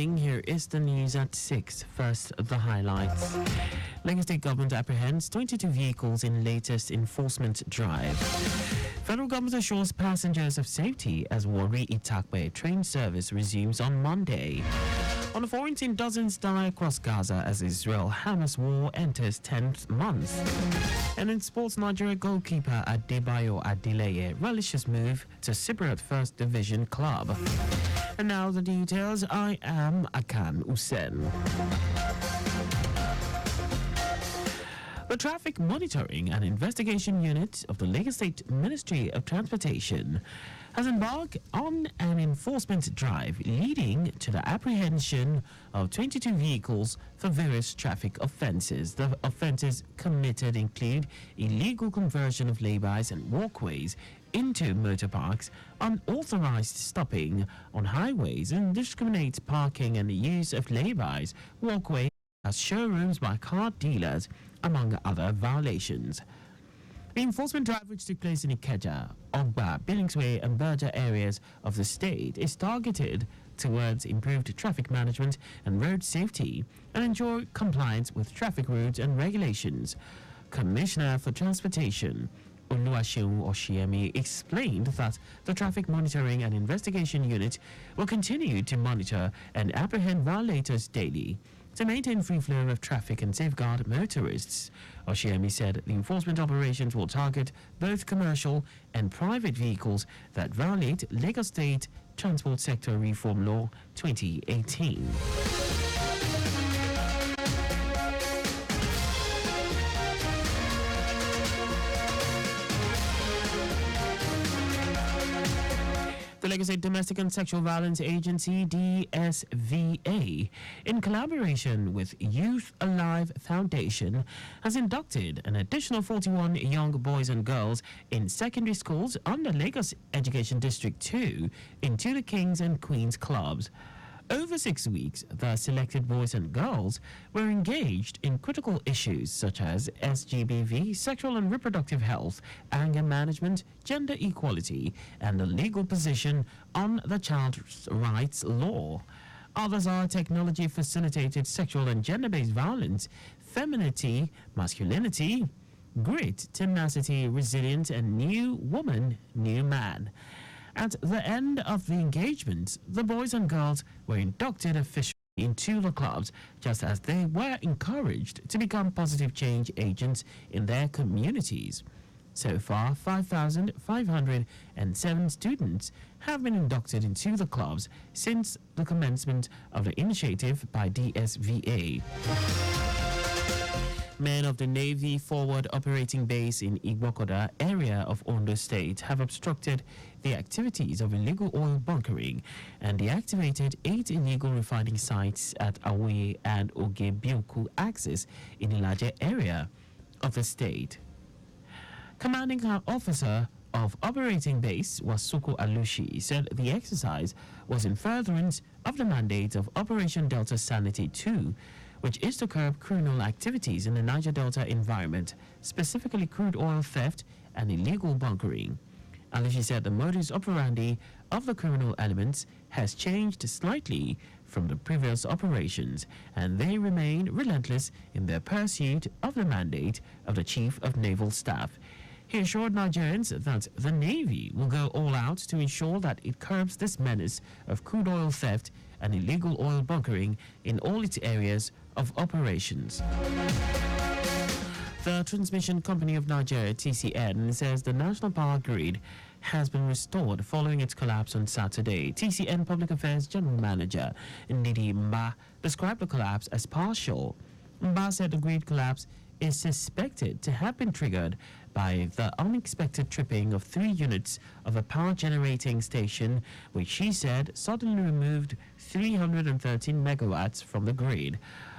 Here is the news at 6. First, the highlights. Lagos State government apprehends 22 vehicles in latest enforcement drive. Federal government assures passengers of safety as Warri Itakpe train service resumes on Monday. On the foreign team, dozens die across Gaza as Israel-Hamas war enters 10th month. And in sports, Nigeria goalkeeper Adebayo Adeleye relishes move to Cypriot First Division club. And now the details. I am Akan Usen. The Traffic Monitoring and Investigation Unit of the Lagos State Ministry of Transportation has embarked on an enforcement drive leading to the apprehension of 22 vehicles for various traffic offences. The offences committed include illegal conversion of laybys and walkways into motor parks, unauthorised stopping on highways, indiscriminate parking and the use of laybys, walkways as showrooms by car dealers, among other violations. The enforcement drive, which took place in Ikeja, Ogba, Billingsway and Berger areas of the state, is targeted towards improved traffic management and road safety and ensure compliance with traffic rules and regulations. Commissioner for Transportation Oluwaseun Oshiemi explained that the Traffic Monitoring and Investigation Unit will continue to monitor and apprehend violators daily to maintain free flow of traffic and safeguard motorists. Oshiemi said the enforcement operations will target both commercial and private vehicles that violate Lagos State Transport Sector Reform Law 2018. The Lagos State Domestic and Sexual Violence Agency, DSVA, in collaboration with Youth Alive Foundation, has inducted an additional 41 young boys and girls in secondary schools under Lagos Education District 2 into the Kings and Queens clubs. Over 6 weeks, the selected boys and girls were engaged in critical issues such as SGBV, sexual and reproductive health, anger management, gender equality, and the legal position on the child's rights law. Others are technology-facilitated sexual and gender-based violence, femininity, masculinity, grit, tenacity, resilience, and new woman, new man. At the end of the engagement, the boys and girls were inducted officially into the clubs, just as they were encouraged to become positive change agents in their communities. So far, 5,507 students have been inducted into the clubs since the commencement of the initiative by DSVA. Men of the Navy Forward Operating Base in Igbokoda area of Ondo State have obstructed the activities of illegal oil bunkering and deactivated 8 illegal refining sites at Awoye and Ogebioku axis in the larger area of the state. Commanding Officer of Operating Base Wasuko Alushi said the exercise was in furtherance of the mandate of Operation Delta Sanity 2, which is to curb criminal activities in the Niger Delta environment, specifically crude oil theft and illegal bunkering. Alushi said the modus operandi of the criminal elements has changed slightly from the previous operations, and they remain relentless in their pursuit of the mandate of the Chief of Naval Staff. He assured Nigerians that the Navy will go all out to ensure that it curbs this menace of crude oil theft and illegal oil bunkering in all its areas of operations. The Transmission Company of Nigeria, TCN, says the national power grid has been restored following its collapse on Saturday. TCN Public Affairs General Manager Ndidi Mba described the collapse as partial. Mba said the grid collapse is suspected to have been triggered by the unexpected tripping of 3 units of a power generating station, which she said suddenly removed 313 megawatts from the grid.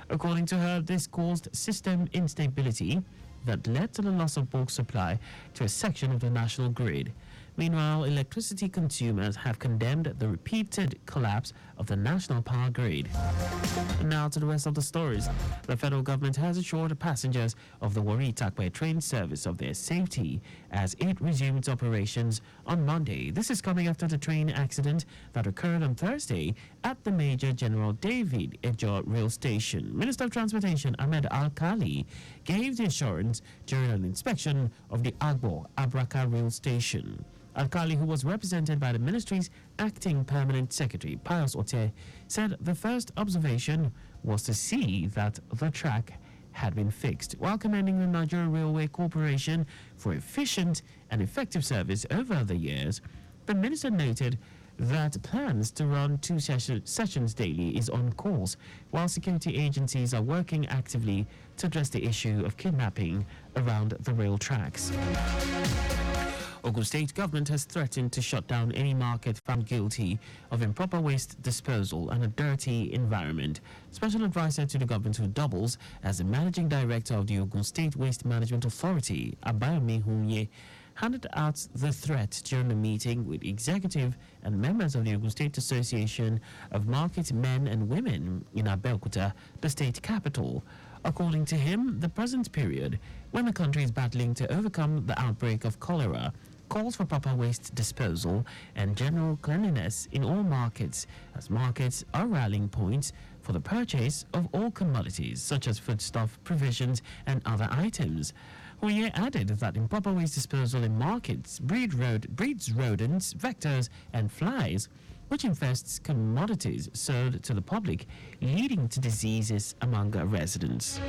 According to her, this caused system instability that led to the loss of bulk supply to a section of the national grid. Meanwhile, electricity consumers have condemned the repeated collapse of the national power grid. And now to the rest of the stories. The federal government has assured passengers of the Warri Takwe train service of their safety as it resumed its operations on Monday. This is coming after the train accident that occurred on Thursday at the Major General David Ejo rail station. Minister of Transportation Ahmed Al-Khali gave the assurance during an inspection of the Agbo Abraka rail station. Al-Khali, who was represented by the ministry's acting permanent secretary, Pius Ote, said the first observation was to see that the track had been fixed, while commending the Nigeria Railway Corporation for efficient and effective service over the years. The minister noted that plans to run two sessions daily is on course, while security agencies are working actively to address the issue of kidnapping around the rail tracks. Ogun State government has threatened to shut down any market found guilty of improper waste disposal and a dirty environment. Special advisor to the government, who doubles as the managing director of the Ogun State Waste Management Authority, Abayomi Hunye, handed out the threat during a meeting with executive and members of the Ogun State Association of Market Men and Women in Abeokuta, the state capital. According to him, the present period, when the country is battling to overcome the outbreak of cholera, calls for proper waste disposal and general cleanliness in all markets, as markets are rallying points for the purchase of all commodities such as foodstuff, provisions and other items. Huye added that improper waste disposal in markets breeds rodents, vectors and flies, which infests commodities sold to the public, leading to diseases among residents.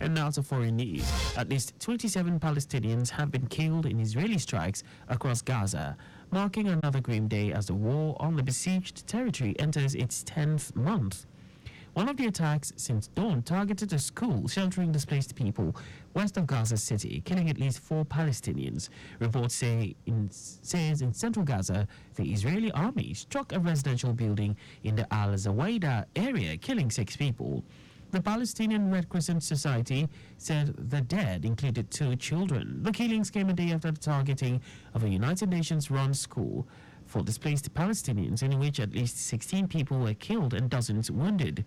And now to foreign news. At least 27 Palestinians have been killed in Israeli strikes across Gaza, marking another grim day as the war on the besieged territory enters its 10th month. One of the attacks since dawn targeted a school sheltering displaced people west of Gaza City, killing at least 4 Palestinians. Reports says in central Gaza, the Israeli army struck a residential building in the Al-Zawaida area, killing 6 people. The Palestinian Red Crescent Society said the dead included 2 children. The killings came a day after the targeting of a United Nations-run school for displaced Palestinians, in which at least 16 people were killed and dozens wounded.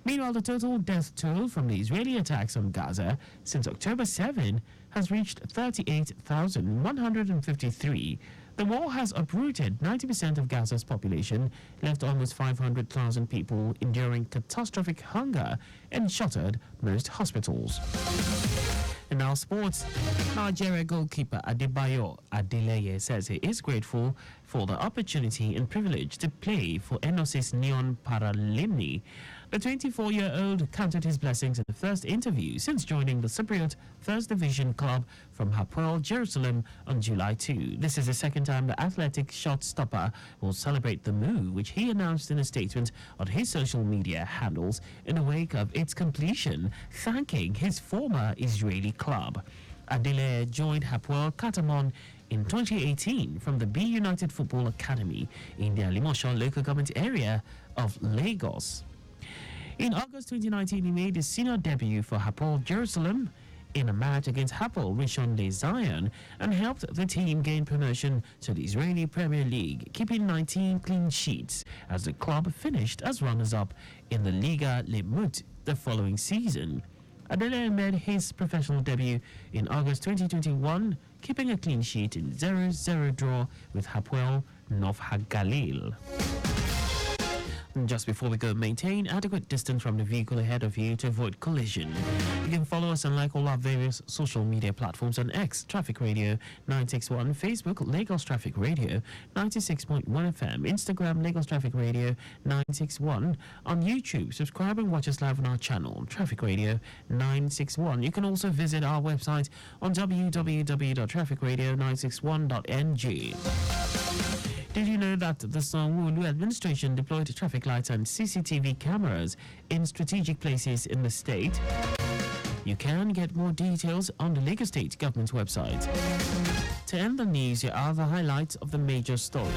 Meanwhile, the total death toll from the Israeli attacks on Gaza since October 7 has reached 38,153. The war has uprooted 90% of Gaza's population, left almost 500,000 people enduring catastrophic hunger, and shuttered most hospitals. And now sports. Nigeria goalkeeper Adebayo Adeleye says he is grateful for the opportunity and privilege to play for Enos's Neon Paralimni. The 24-year-old counted his blessings in the first interview since joining the Cypriot First Division club from Hapoel Jerusalem on July 2. This is the second time the athletic shot stopper will celebrate the move, which he announced in a statement on his social media handles in the wake of its completion, thanking his former Israeli club. Adile joined Hapoel Katamon in 2018 from the B United Football Academy in the Alimosho local government area of Lagos. In August 2019, he made his senior debut for Hapoel Jerusalem in a match against Hapoel Rishon LeZion and helped the team gain promotion to the Israeli Premier League, keeping 19 clean sheets as the club finished as runners-up in the Liga Lemut the following season. Adele made his professional debut in August 2021, keeping a clean sheet in 0-0 draw with Hapoel Nov HaGalil. Just before we go, maintain adequate distance from the vehicle ahead of you to avoid collision. You can follow us and like all our various social media platforms on X, Traffic Radio 961, Facebook, Lagos Traffic Radio 96.1 FM, Instagram, Lagos Traffic Radio 961, on YouTube. Subscribe and watch us live on our channel, Traffic Radio 961. You can also visit our website on www.trafficradio961.ng. Did you know that the Sanwo-Olu administration deployed traffic lights and CCTV cameras in strategic places in the state? You can get more details on the Lagos State government website. To end the news, here are the highlights of the major stories.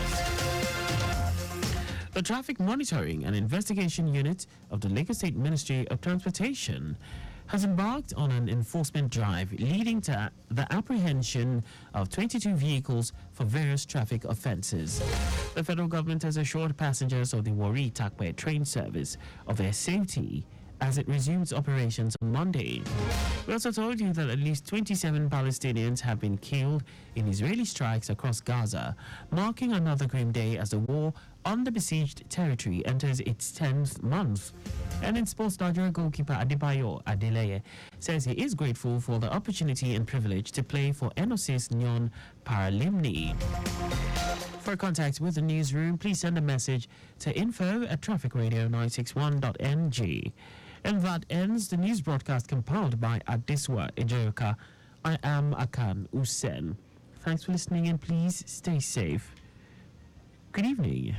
The Traffic Monitoring and Investigation Unit of the Lagos State Ministry of Transportation has embarked on an enforcement drive leading to the apprehension of 22 vehicles for various traffic offences. The federal government has assured passengers of the Warri Takwe train service of their safety as it resumes operations on Monday. We also told you that at least 27 Palestinians have been killed in Israeli strikes across Gaza, marking another grim day as the war on the besieged territory enters its 10th month. And in sports, Nigeria goalkeeper Adebayo Adeleye says he is grateful for the opportunity and privilege to play for NOC's Nyon Paralimni. For contact with the newsroom, please send a message to info@trafficradio961.ng. And that ends the news broadcast compiled by Adiswa Ejoka. I am Akan Usen. Thanks for listening and please stay safe. Good evening.